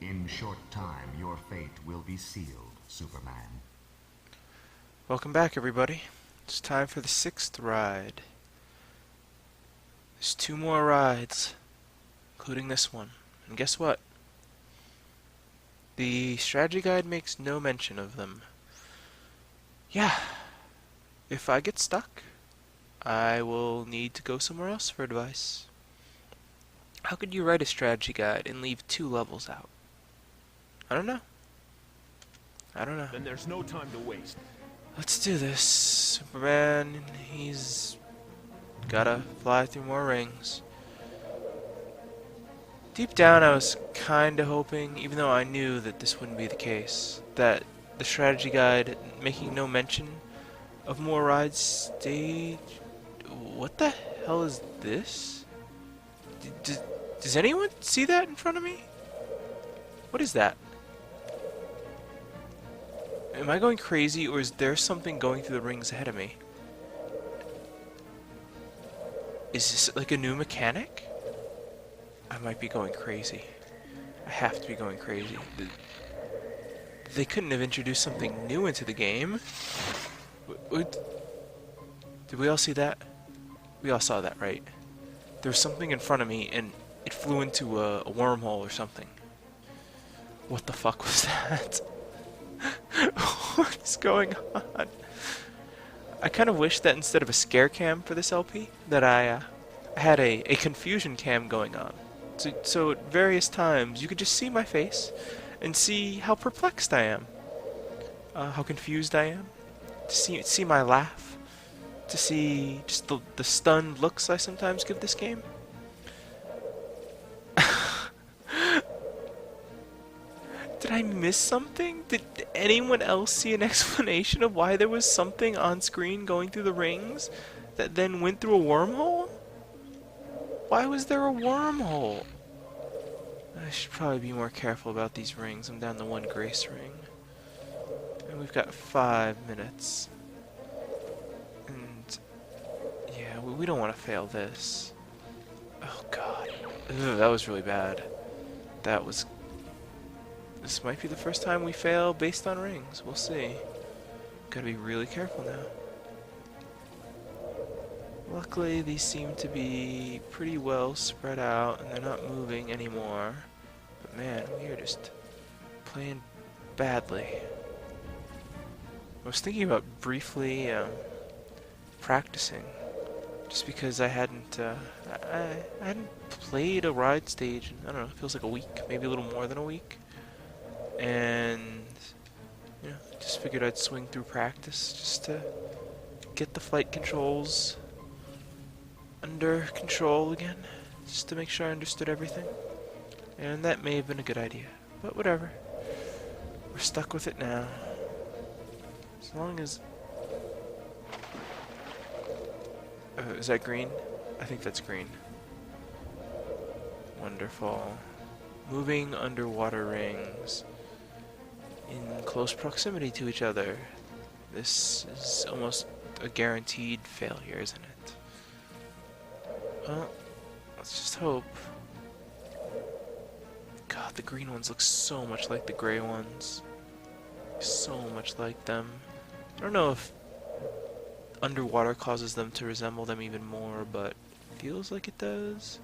In short time, your fate will be sealed, Superman. Welcome back, everybody. It's time for the 6th ride. There's 2 more rides, including this one. And guess what? The strategy guide makes no mention of them. Yeah, if I get stuck, I will need to go somewhere else for advice. How could you write a strategy guide and leave 2 levels out? I don't know. Then there's no time to waste. Let's do this. Superman, he's gotta fly through more rings. Deep down, I was kinda hoping, even though I knew that this wouldn't be the case, that the strategy guide, making no mention of more rides stage... What the hell is this? Does anyone see that in front of me? What is that? Am I going crazy, or is there something going through the rings ahead of me? Is this like a new mechanic? I might be going crazy. I have to be going crazy. They couldn't have introduced something new into the game. Did we all see that? We all saw that, right? There was something in front of me, and it flew into a wormhole or something. What the fuck was that? What's going on? I kind of wish that instead of a scare cam for this LP, that I had a confusion cam going on. So at various times, you could just see my face and see how perplexed I am, how confused I am, to see my laugh, to see just the stunned looks I sometimes give this game. Did I miss something? Did anyone else see an explanation of why there was something on screen going through the rings that then went through a wormhole? Why was there a wormhole? I should probably be more careful about these rings. I'm down to 1 grace ring. And we've got 5 minutes. And yeah, we don't want to fail this. Oh god. Ugh, that was really bad. This might be the first time we fail based on rings. We'll see. Gotta be really careful now. Luckily, these seem to be pretty well spread out, and they're not moving anymore. But man, we are just playing badly. I was thinking about briefly practicing, just because I hadn't played a ride stage in, I don't know, it feels like a week, maybe a little more than a week. And you know, just figured I'd swing through practice just to get the flight controls under control again, just to make sure I understood everything. And that may have been a good idea, but whatever. We're stuck with it now. As long as... is that green? I think that's green. Wonderful. Moving underwater rings in close proximity to each other. This is almost a guaranteed failure, isn't it? Well, let's just hope. God, the green ones look so much like the gray ones. So much like them. I don't know if underwater causes them to resemble them even more, but it feels like it does.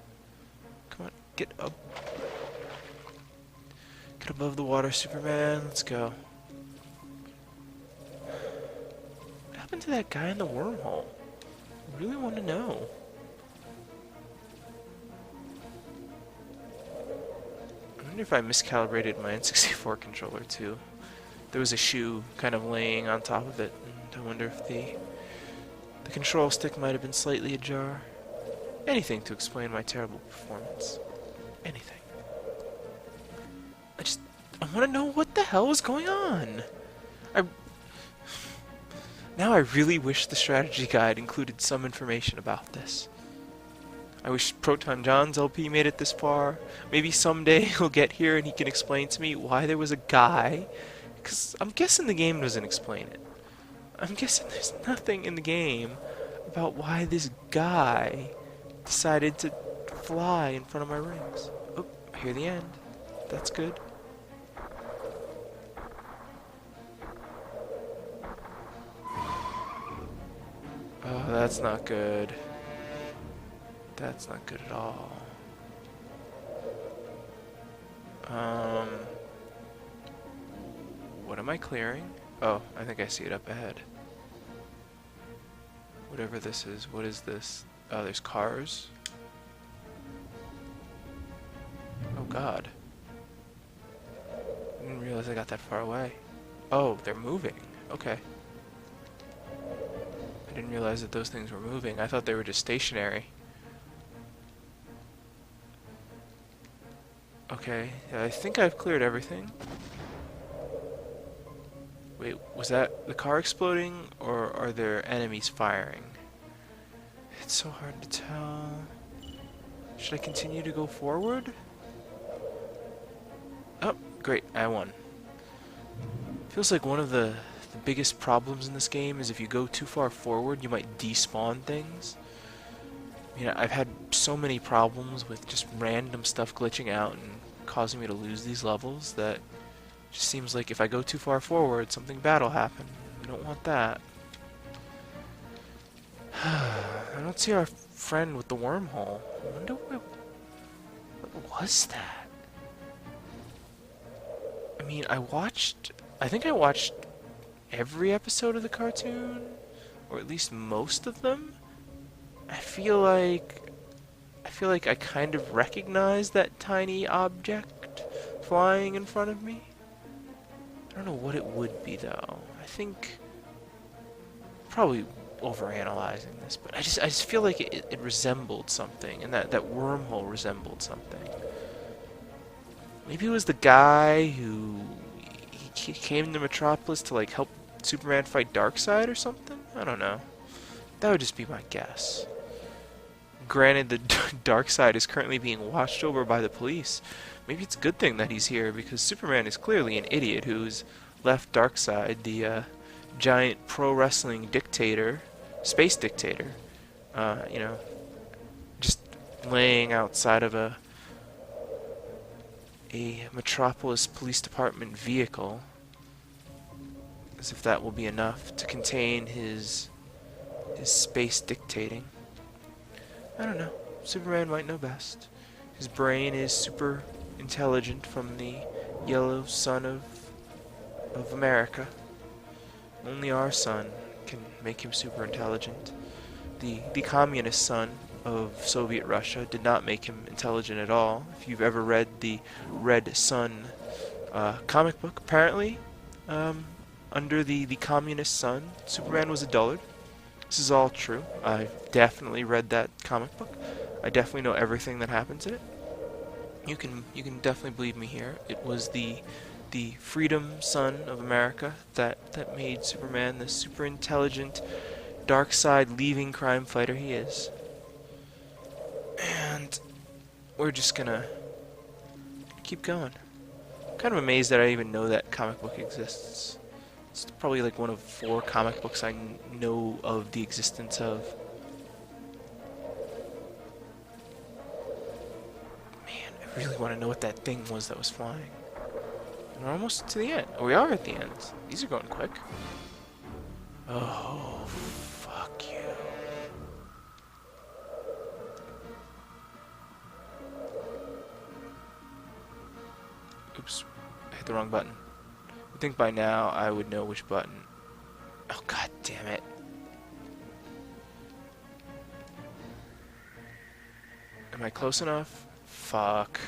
Come on, get up. Get above the water, Superman. Let's go. What happened to that guy in the wormhole? I really want to know. I wonder if I miscalibrated my N64 controller too. There was a shoe kind of laying on top of it, and I wonder if the control stick might have been slightly ajar. Anything to explain my terrible performance. Anything. I want to know what the hell is going on. Now I really wish the strategy guide included some information about this. I wish Proton John's LP made it this far. Maybe someday he'll get here and he can explain to me why there was a guy. Because I'm guessing the game doesn't explain it. I'm guessing there's nothing in the game about why this guy decided to fly in front of my rings. Oh, I hear the end. That's good. that's not good. That's not good at all. What am I clearing? Oh, I think I see it up ahead. Whatever this is. What is this? Oh, there's cars. Oh god. I didn't realize I got that far away. Oh, they're moving. Okay. I didn't realize that those things were moving. I thought they were just stationary. Okay, I think I've cleared everything. Wait, was that the car exploding, or are there enemies firing? It's so hard to tell. Should I continue to go forward? Oh, great, I won. Feels like one of the biggest problems in this game is if you go too far forward, you might despawn things. You know, I've had so many problems with just random stuff glitching out and causing me to lose these levels that it just seems like if I go too far forward, something bad will happen. I don't want that. I don't see our friend with the wormhole. I wonder what was that? I mean, I think I watched every episode of the cartoon, or at least most of them. I feel like I kind of recognize that tiny object flying in front of me. I don't know what it would be though. I think probably overanalyzing this, but I just feel like it resembled something, and that wormhole resembled something. Maybe it was the guy who he came to Metropolis to like help Superman fight Darkseid or something? I don't know. That would just be my guess. Granted, the Darkseid is currently being watched over by the police. Maybe it's a good thing that he's here, because Superman is clearly an idiot who's left Darkseid, the giant pro wrestling dictator, space dictator, you know, just laying outside of a Metropolis Police Department vehicle, as if that will be enough to contain his space dictating. I don't know. Superman might know best. His brain is super intelligent from the yellow sun of America. Only our sun can make him super intelligent. The communist sun of Soviet Russia did not make him intelligent at all. If you've ever read the Red Sun comic book, apparently, under the communist sun, Superman was a dullard. This is all true. I've definitely read that comic book. I definitely know everything that happens in it. You can definitely believe me here. It was the freedom sun of America that made Superman the super intelligent, dark side leaving crime fighter he is. And we're just gonna keep going. I'm kind of amazed that I even know that comic book exists. It's probably like one of 4 comic books I know of the existence of. Man, I really want to know what that thing was that was flying. And we're almost to the end. Oh, we are at the end. These are going quick. Oh, fuck you. Oops, I hit the wrong button. I think by now I would know which button. Oh, god damn it. Am I close enough? Fuck.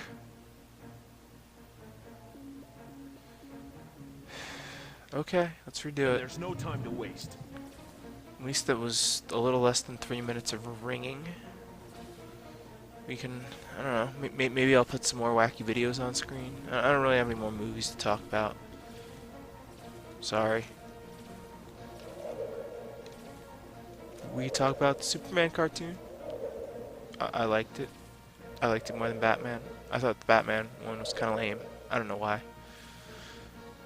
Okay, let's redo it. There's no time to waste. At least that was a little less than 3 minutes of ringing. We can, I don't know, maybe I'll put some more wacky videos on screen. I don't really have any more movies to talk about. Sorry. We talk about the Superman cartoon. I liked it. I liked it more than Batman. I thought the Batman one was kind of lame. I don't know why.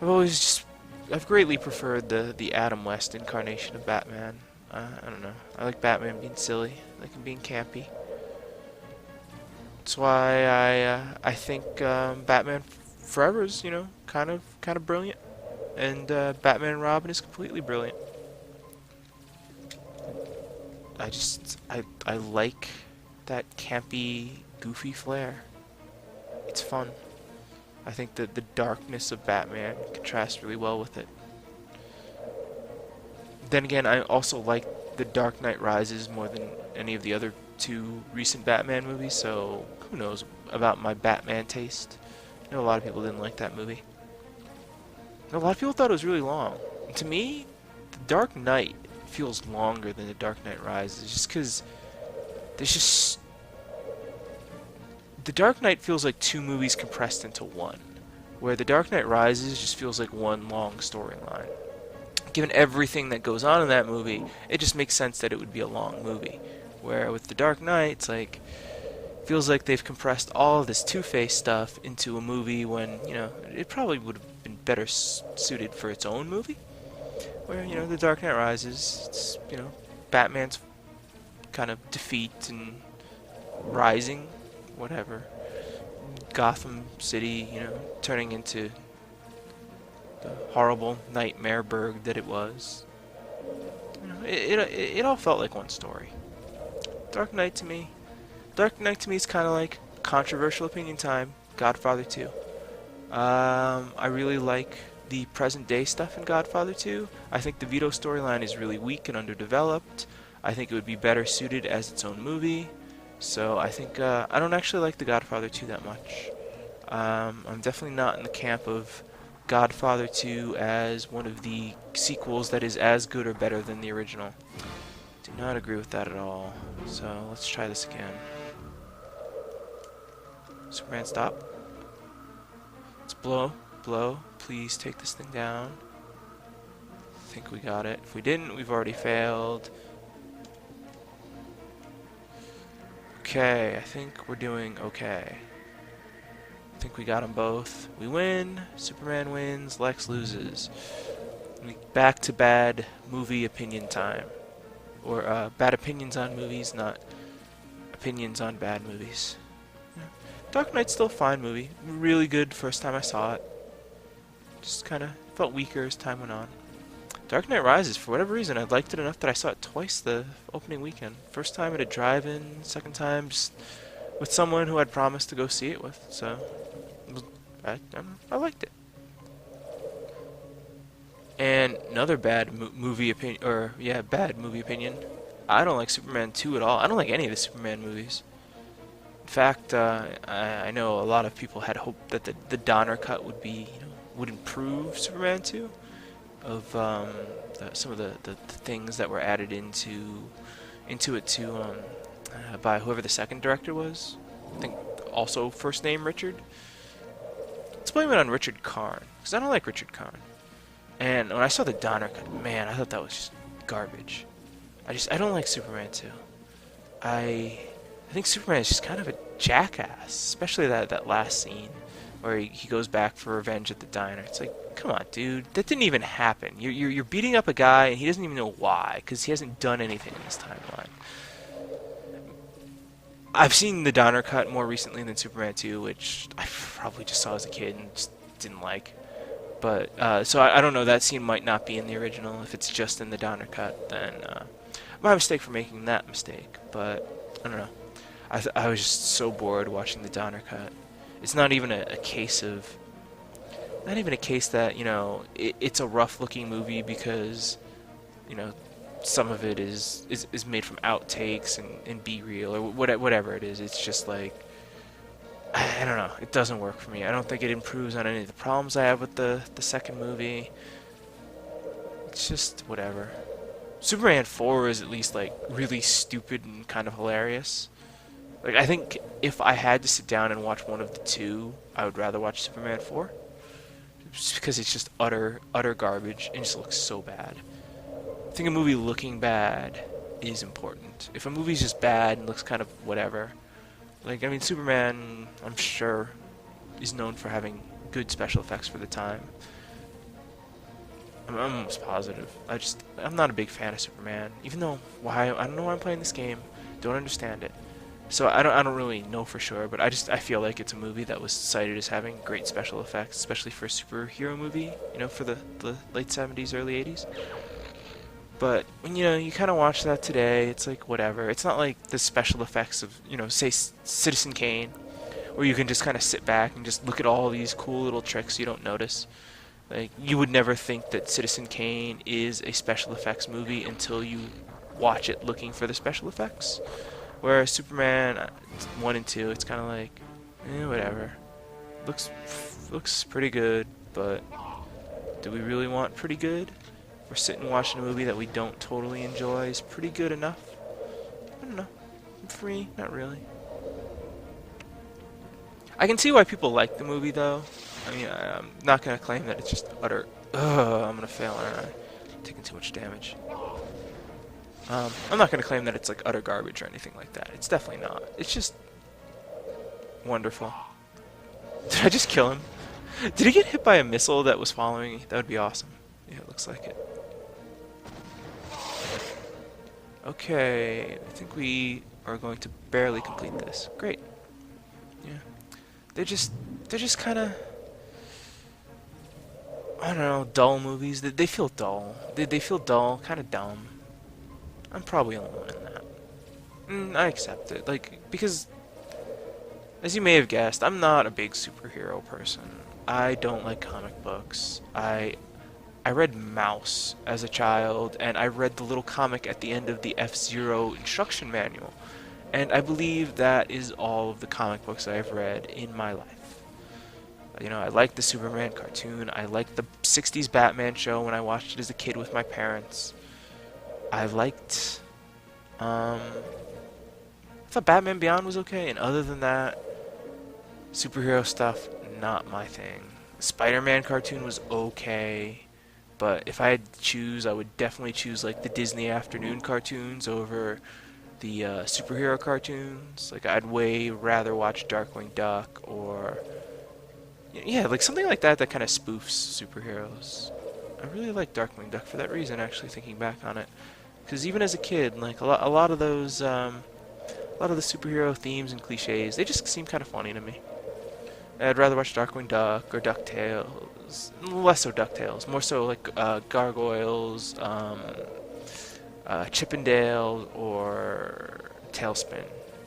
I've greatly preferred the Adam West incarnation of Batman. I don't know. I like Batman being silly. I like him being campy. That's why I think Batman Forever is, you know, kind of brilliant. And Batman and Robin is completely brilliant. I like that campy, goofy flair. It's fun. I think that the darkness of Batman contrasts really well with it. Then again, I also like The Dark Knight Rises more than any of the other two recent Batman movies, so who knows about my Batman taste. I know a lot of people didn't like that movie. A lot of people thought it was really long. To me, The Dark Knight feels longer than The Dark Knight Rises, just because there's just... The Dark Knight feels like two movies compressed into one, where The Dark Knight Rises just feels like one long storyline. Given everything that goes on in that movie, it just makes sense that it would be a long movie. Where with The Dark Knight, it's like, feels like they've compressed all of this Two-Face stuff into a movie when, you know, it probably would have been better suited for its own movie. Where, you know, The Dark Knight Rises, it's, you know, Batman's kind of defeat and rising, whatever. Gotham City, you know, turning into the horrible nightmare-burg that it was. You know, it all felt like one story. Dark Knight to me is kind of like controversial opinion time. Godfather 2. I really like the present day stuff in Godfather 2. I think the Vito storyline is really weak and underdeveloped. I think it would be better suited as its own movie. So I think I don't actually like the Godfather 2 that much. I'm definitely not in the camp of Godfather 2 as one of the sequels that is as good or better than the original. Do not agree with that at all. So let's try this again. Superman, stop. Let's blow. Please take this thing down. I think we got it. If we didn't, we've already failed. Okay, I think we're doing okay. I think we got them both. We win. Superman wins. Lex loses. Back to bad movie opinion time. Or bad opinions on movies, not opinions on bad movies. Yeah. Dark Knight's still a fine movie. Really good first time I saw it. Just kind of felt weaker as time went on. Dark Knight Rises, for whatever reason, I liked it enough that I saw it twice the opening weekend. First time at a drive-in, second time just with someone who I'd promised to go see it with. So I liked it. And another bad movie opinion, bad movie opinion. I don't like Superman 2 at all. I don't like any of the Superman movies. In fact, I know a lot of people had hoped that the Donner cut would be, would improve Superman 2. Of some of the things that were added into it too by whoever the second director was. I think also first name Richard. Let's blame it on Richard Karn, because I don't like Richard Karn. And when I saw the Donner cut, man, I thought that was just garbage. I don't like Superman 2. I think Superman is just kind of a jackass, especially that last scene where he goes back for revenge at the diner. It's like, come on, dude, that didn't even happen. You're beating up a guy and he doesn't even know why, because he hasn't done anything in this timeline. I've seen the Donner cut more recently than Superman 2, which I probably just saw as a kid and just didn't like. But so I don't know. That scene might not be in the original. If it's just in the Donner cut, then my mistake for making that mistake. But I don't know. I was just so bored watching the Donner cut. It's not even a case of. Not even a case that, it's a rough-looking movie because, some of it is made from outtakes and B-reel or whatever it is. It's just like, I don't know. It doesn't work for me. I don't think it improves on any of the problems I have with the second movie. It's just whatever. Superman 4 is at least, really stupid and kind of hilarious. I think if I had to sit down and watch one of the two, I would rather watch Superman 4. Just because it's just utter garbage and just looks so bad. I think a movie looking bad is important. If a movie's just bad and looks kind of whatever, Superman, I'm sure, is known for having good special effects for the time. I'm almost positive. I'm not a big fan of Superman, even though I don't know why I'm playing this game. Don't understand it. So I don't really know for sure, but I feel like it's a movie that was cited as having great special effects, especially for a superhero movie, for the late 70s, early 80s. But when you kind of watch that today, it's like whatever. It's not like the special effects of say Citizen Kane, where you can just kind of sit back and just look at all these cool little tricks you don't notice. Like you would never think that Citizen Kane is a special effects movie until you watch it looking for the special effects. Whereas Superman 1 and 2, it's kind of like, whatever. Looks pretty good, but do we really want pretty good? We're sitting watching a movie that we don't totally enjoy is pretty good enough. I don't know. For me, not really. I can see why people like the movie, though. I mean, I'm not going to claim that it's just utter... Ugh, I'm going to fail, aren't I? Taking too much damage. I'm not going to claim that it's like utter garbage or anything like that. It's definitely not. It's just wonderful. Did I just kill him? Did he get hit by a missile that was following me? That would be awesome. Yeah, it looks like it. Okay, I think we are going to barely complete this. Great. Yeah. They're just kind of, I don't know, dull movies. They feel dull. They feel dull, kind of dumb. I'm probably alone in that. I accept it. Like, because, as you may have guessed, I'm not a big superhero person. I don't like comic books. I read Mouse as a child, and I read the little comic at the end of the F-Zero instruction manual. And I believe that is all of the comic books I've read in my life. I liked the Superman cartoon. I liked the 60s Batman show when I watched it as a kid with my parents. I liked... I thought Batman Beyond was okay, and other than that, superhero stuff, not my thing. Spider-Man cartoon was okay. But if I had to choose, I would definitely choose like the Disney afternoon cartoons over the superhero cartoons. Like I'd way rather watch Darkwing Duck or like something like that kind of spoofs superheroes. I really like Darkwing Duck for that reason. Actually, thinking back on it, because even as a kid, like a lot of those, a lot of the superhero themes and cliches, they just seem kind of funny to me. I'd rather watch Darkwing Duck or DuckTales. Less so DuckTales, more so like Gargoyles, Chippendale, or Tailspin.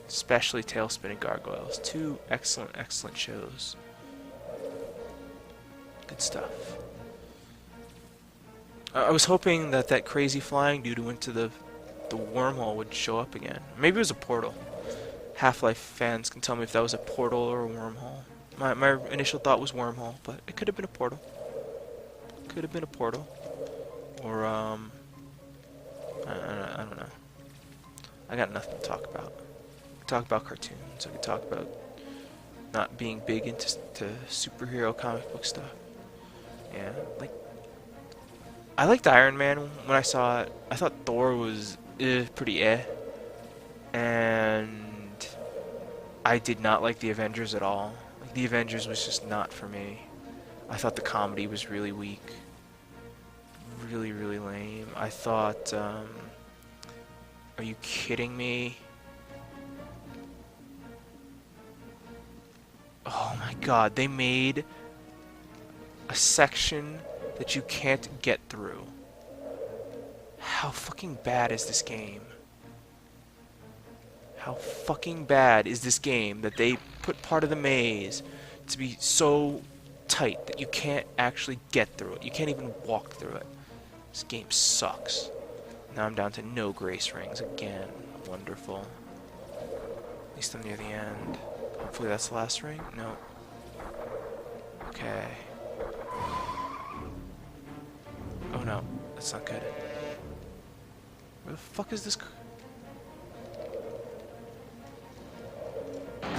Especially Tailspin and Gargoyles. Two excellent shows. Good stuff. I was hoping that crazy flying dude who went to the wormhole would show up again. Maybe it was a portal. Half-Life fans can tell me if that was a portal or a wormhole. My initial thought was wormhole, but it could have been a portal. Could have been a portal. Or, I don't know. I got nothing to talk about. I could talk about cartoons. I could talk about not being big into superhero comic book stuff. Yeah, like... I liked Iron Man when I saw it. I thought Thor was pretty and I did not like the Avengers at all. Like, the Avengers was just not for me. I thought the comedy was really weak. Really lame. I thought, are you kidding me? Oh my god, they made a section that you can't get through. How fucking bad is this game? How fucking bad is this game that they put part of the maze to be so tight that you can't actually get through it? You can't even walk through it. This game sucks. Now I'm down to no grace rings again. Wonderful. At least I'm near the end. Hopefully that's the last ring? No. Okay. Oh no, that's not good. Where the fuck is this?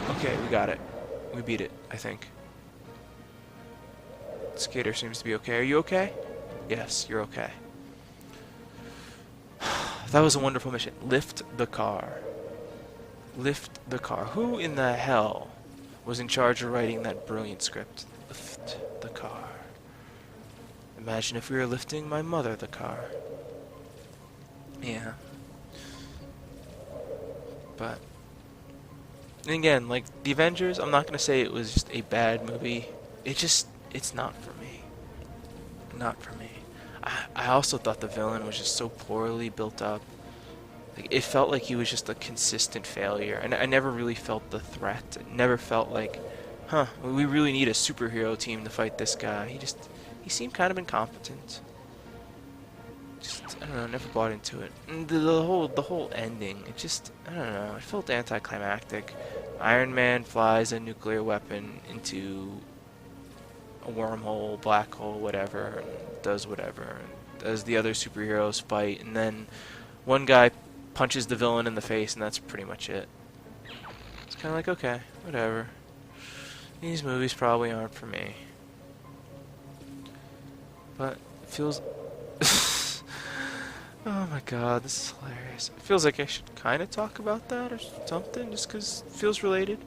Okay, we got it. We beat it, I think. Skater seems to be okay. Are you okay? Yes, you're okay. That was a wonderful mission. Lift the car. Lift the car. Who in the hell was in charge of writing that brilliant script? Lift the car. Imagine if we were lifting my mother the car. Yeah. But, and again, like, The Avengers, I'm not going to say it was just a bad movie. It's not for me. Not for me. I also thought the villain was just so poorly built up. Like, it felt like he was just a consistent failure, and I never really felt the threat. It never felt like, huh, we really need a superhero team to fight this guy. He seemed kind of incompetent. Just, I don't know, never bought into it. And the whole ending, it just, I don't know, it felt anticlimactic. Iron Man flies a nuclear weapon into a wormhole, black hole, whatever, and does whatever, and does the other superheroes fight, and then one guy punches the villain in the face, and that's pretty much it. It's kind of like, okay, whatever. These movies probably aren't for me. But it feels... Oh my god, this is hilarious. It feels like I should kind of talk about that or something, just because it feels related.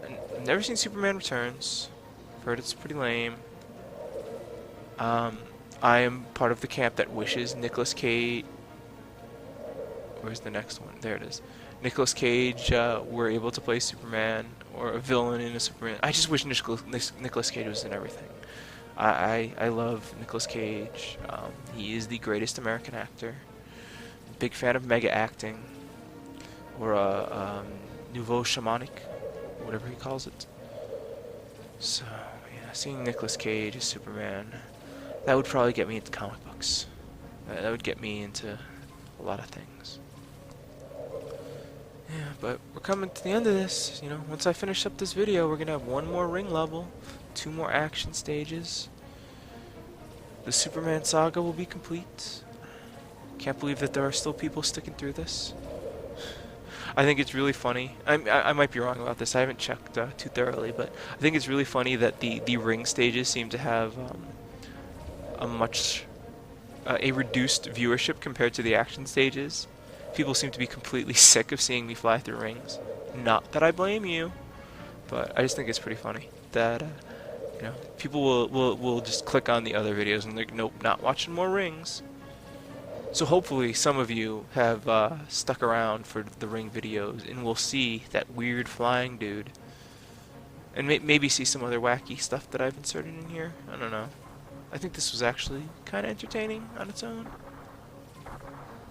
I've never seen Superman Returns. I've heard it's pretty lame. I am part of the camp that wishes Nicolas Cage... Where's the next one? There it is. Nicolas Cage were able to play Superman, or a villain in a Superman. I just wish Nicolas Cage was in everything. I love Nicolas Cage. He is the greatest American actor. Big fan of mega acting, or nouveau shamanic, whatever he calls it. So yeah, seeing Nicolas Cage as Superman, that would probably get me into comic books. That would get me into a lot of things. Yeah, but we're coming to the end of this. You know, once I finish up this video, we're gonna have one more ring level, 2 more action stages. The Superman saga will be complete. Can't believe that there are still people sticking through this. I think it's really funny. I might be wrong about this. I haven't checked too thoroughly, but I think it's really funny that the ring stages seem to have a reduced viewership compared to the action stages. People seem to be completely sick of seeing me fly through rings. Not that I blame you, but I just think it's pretty funny that you know, people will just click on the other videos and they're like, nope, not watching more rings. So hopefully some of you have stuck around for the ring videos and will see that weird flying dude. And maybe see some other wacky stuff that I've inserted in here. I don't know. I think this was actually kind of entertaining on its own.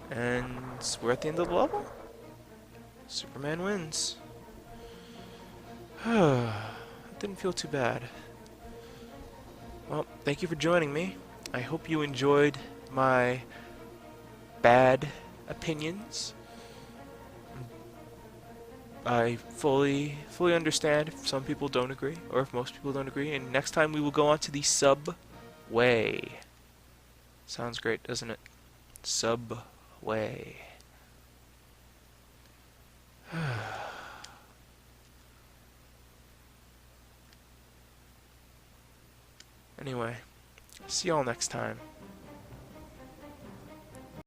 And we're at the end of the level. Superman wins. It didn't feel too bad. Well, thank you for joining me. I hope you enjoyed my bad opinions. I fully understand if some people don't agree, or if most people don't agree, and next time we will go on to the subway. Sounds great, doesn't it? Subway. Anyway, see y'all next time.